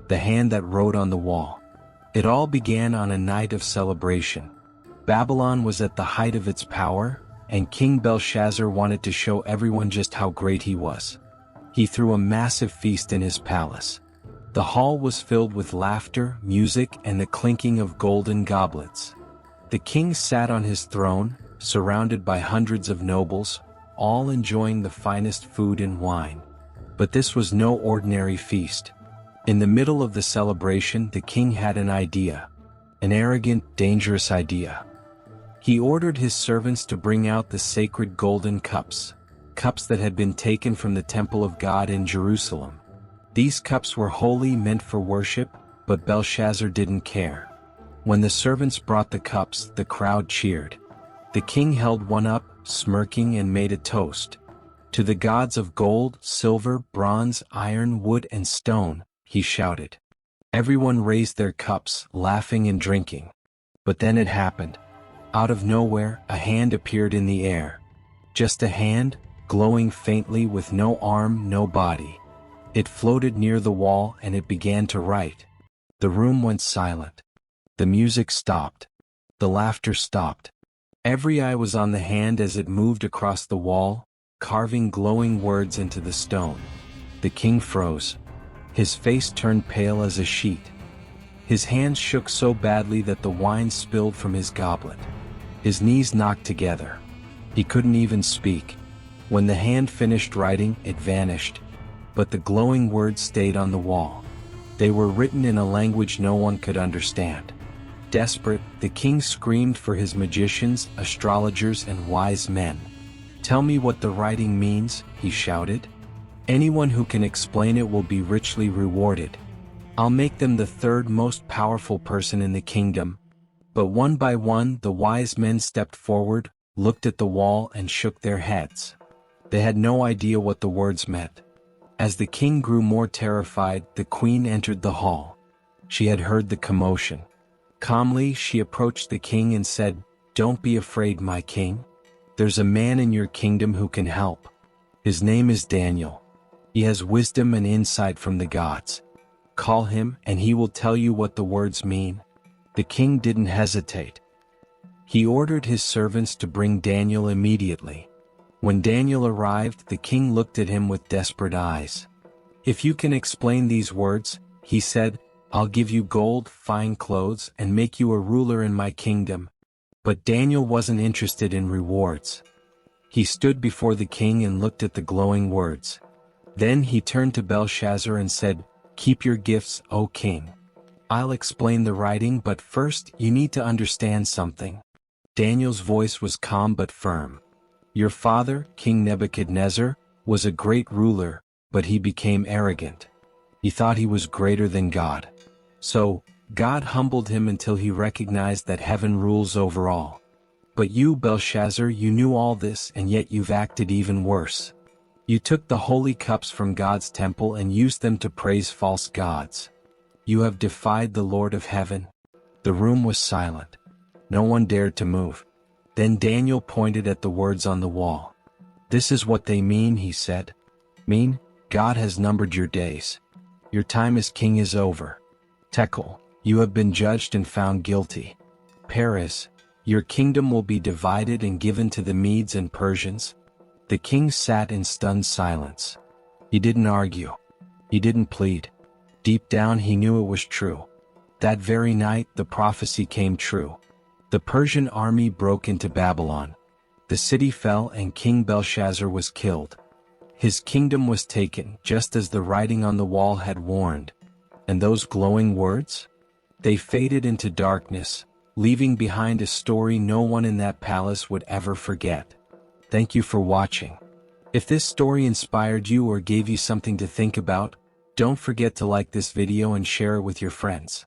the hand that wrote on the wall. It all began on a night of celebration. Babylon was at the height of its power, and King Belshazzar wanted to show everyone just how great he was. He threw a massive feast in his palace. The hall was filled with laughter, music, and the clinking of golden goblets. The king sat on his throne, surrounded by hundreds of nobles, all enjoying the finest food and wine. But this was no ordinary feast. In the middle of the celebration, the king had an idea. An arrogant, dangerous idea. He ordered his servants to bring out the sacred golden cups, cups that had been taken from the temple of God in Jerusalem. These cups were holy, meant for worship, but Belshazzar didn't care. When the servants brought the cups, the crowd cheered. The king held one up, smirking, and made a toast. To the gods of gold, silver, bronze, iron, wood, and stone, he shouted. Everyone raised their cups, laughing and drinking. But then it happened. Out of nowhere, a hand appeared in the air. Just a hand, glowing faintly with no arm, no body. It floated near the wall and it began to write. The room went silent. The music stopped. The laughter stopped. Every eye was on the hand as it moved across the wall, carving glowing words into the stone. The king froze. His face turned pale as a sheet. His hands shook so badly that the wine spilled from his goblet. His knees knocked together. He couldn't even speak. When the hand finished writing, it vanished. But the glowing words stayed on the wall. They were written in a language no one could understand. Desperate, the king screamed for his magicians, astrologers, and wise men. "Tell me what the writing means," he shouted. "Anyone who can explain it will be richly rewarded. I'll make them the third most powerful person in the kingdom." But one by one, the wise men stepped forward, looked at the wall, and shook their heads. They had no idea what the words meant. As the king grew more terrified, the queen entered the hall. She had heard the commotion. Calmly, she approached the king and said, "Don't be afraid, my king. There's a man in your kingdom who can help. His name is Daniel. He has wisdom and insight from the gods. Call him, and he will tell you what the words mean." The king didn't hesitate. He ordered his servants to bring Daniel immediately. When Daniel arrived, the king looked at him with desperate eyes. "If you can explain these words," he said, "I'll give you gold, fine clothes, and make you a ruler in my kingdom." But Daniel wasn't interested in rewards. He stood before the king and looked at the glowing words. Then he turned to Belshazzar and said, "Keep your gifts, O king. I'll explain the writing, but first you need to understand something." Daniel's voice was calm but firm. "Your father, King Nebuchadnezzar, was a great ruler, but he became arrogant. He thought he was greater than God. So, God humbled him until he recognized that heaven rules over all. But you, Belshazzar, you knew all this, and yet you've acted even worse. You took the holy cups from God's temple and used them to praise false gods. You have defied the Lord of heaven." The room was silent. No one dared to move. Then Daniel pointed at the words on the wall. "This is what they mean," he said. "Mean, God has numbered your days. Your time as king is over. Tekel, you have been judged and found guilty. Peres, your kingdom will be divided and given to the Medes and Persians." The king sat in stunned silence. He didn't argue. He didn't plead. Deep down he knew it was true. That very night the prophecy came true. The Persian army broke into Babylon. The city fell and King Belshazzar was killed. His kingdom was taken, just as the writing on the wall had warned. And those glowing words? They faded into darkness, leaving behind a story no one in that palace would ever forget. Thank you for watching. If this story inspired you or gave you something to think about, don't forget to like this video and share it with your friends.